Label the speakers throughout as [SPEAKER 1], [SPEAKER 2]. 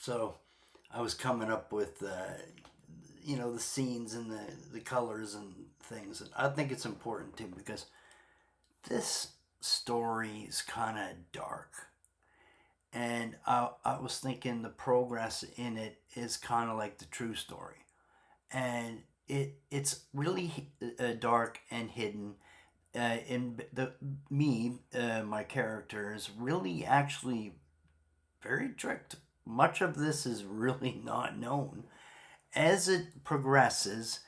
[SPEAKER 1] So I was coming up with, the scenes and the colors and things. And I think it's important too because this story is kind of dark. And I was thinking the progress in it is kind of like the true story. And it's really dark and hidden. In the me, my character is really actually very tricked. Much of this is really not known. As it progresses,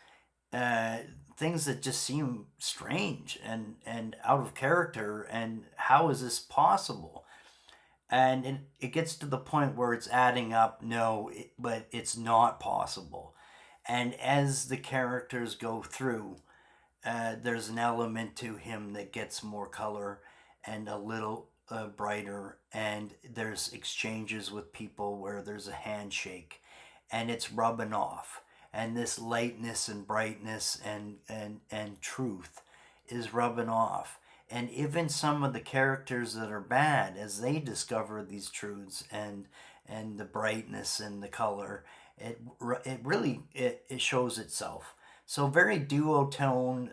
[SPEAKER 1] uh, things that just seem strange and out of character, and how is this possible? And it gets to the point where it's adding up. No, but it's not possible. And as the characters go through, there's an element to him that gets more color and a little brighter, and there's exchanges with people where there's a handshake and it's rubbing off, and this lightness and brightness and truth is rubbing off. And even some of the characters that are bad, as they discover these truths and the brightness and the color, it really it shows itself. So very duotone,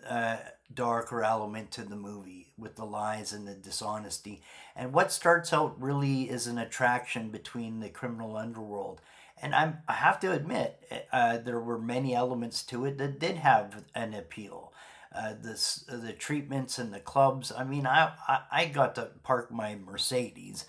[SPEAKER 1] darker element to the movie with the lies and the dishonesty. And what starts out really is an attraction between the criminal underworld. And I have to admit, there were many elements to it that did have an appeal. The treatments and the clubs. I mean, I got to park my Mercedes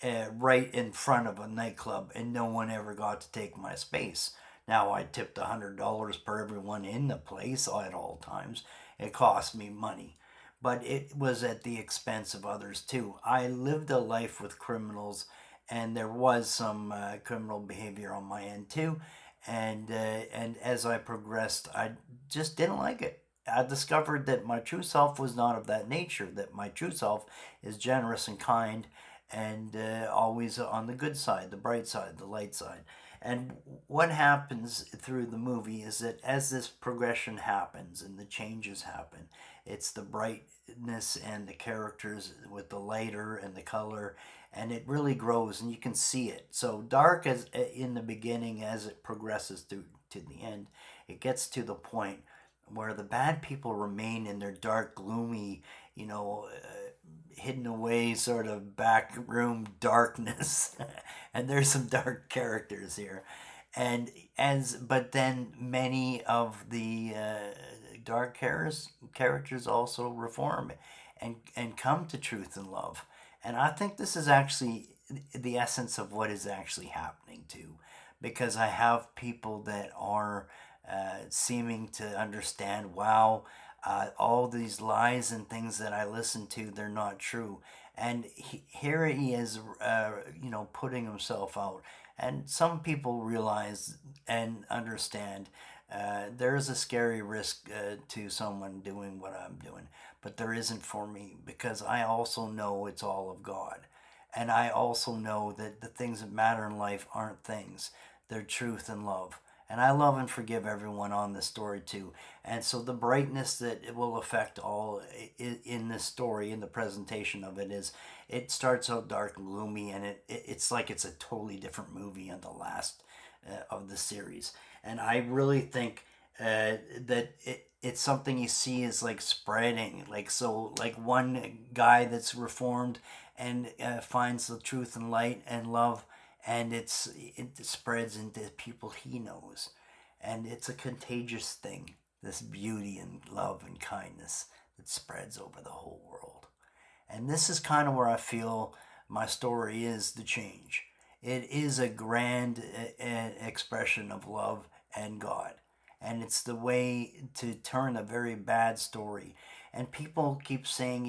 [SPEAKER 1] right in front of a nightclub, and no one ever got to take my space. Now I tipped $100 per everyone in the place at all times. It cost me money, but it was at the expense of others too. I lived a life with criminals, and there was some criminal behavior on my end too. And as I progressed, I just didn't like it. I discovered that my true self was not of that nature. That my true self is generous and kind, and always on the good side, the bright side, the light side. And what happens through the movie is that as this progression happens and the changes happen, it's the brightness and the characters with the lighter and the color, and it really grows and you can see it. So dark as in the beginning, as it progresses through to the end, it gets to the point where the bad people remain in their dark, gloomy, hidden away sort of back room darkness. And there's some dark characters here. And as but then many of the dark characters also reform and come to truth and love. And I think this is actually the essence of what is actually happening too, because I have people that are seeming to understand, wow, all these lies and things that I listen to, they're not true. And here he is, putting himself out. And some people realize and understand there is a scary risk to someone doing what I'm doing, but there isn't for me because I also know it's all of God. And I also know that the things that matter in life aren't things, they're truth and love. And I love and forgive everyone on this story too. And so the brightness that it will affect all in this story, in the presentation of it, is it starts out dark and gloomy, and it's like it's a totally different movie in the last of the series. And I really think that it's something you see is like spreading, like so, like one guy that's reformed and finds the truth and light and love, and it spreads into people he knows, and it's a contagious thing. This beauty and love and kindness that spreads over the whole world. And this is kind of where I feel my story is the change. It is a grand expression of love and God. And it's the way to turn a very bad story. And people keep saying,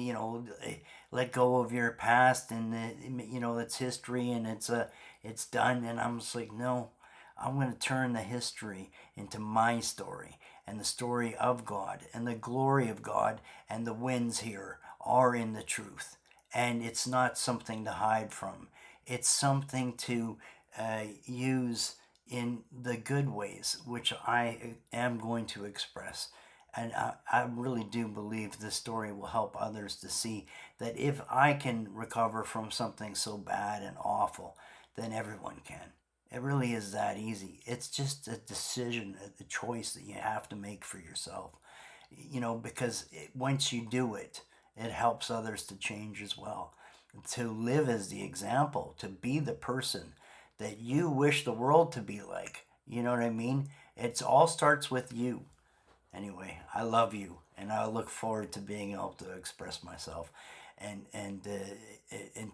[SPEAKER 1] let go of your past, and it's history, and it's done. And I'm just like, no, I'm going to turn the history into my story and the story of God and the glory of God, and the wins here are in the truth. And it's not something to hide from. It's something to use in the good ways, which I am going to express. And I really do believe this story will help others to see that if I can recover from something so bad and awful, then everyone can. It really is that easy. It's just a decision, a choice that you have to make for yourself. Because once you do it, it helps others to change as well. To live as the example, to be the person that you wish the world to be like. You know what I mean? It's all starts with you. Anyway, I love you, and I look forward to being able to express myself, and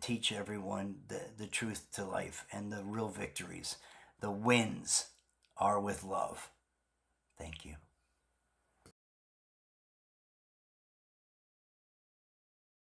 [SPEAKER 1] teach everyone the truth to life and the real victories. The wins are with love. Thank you.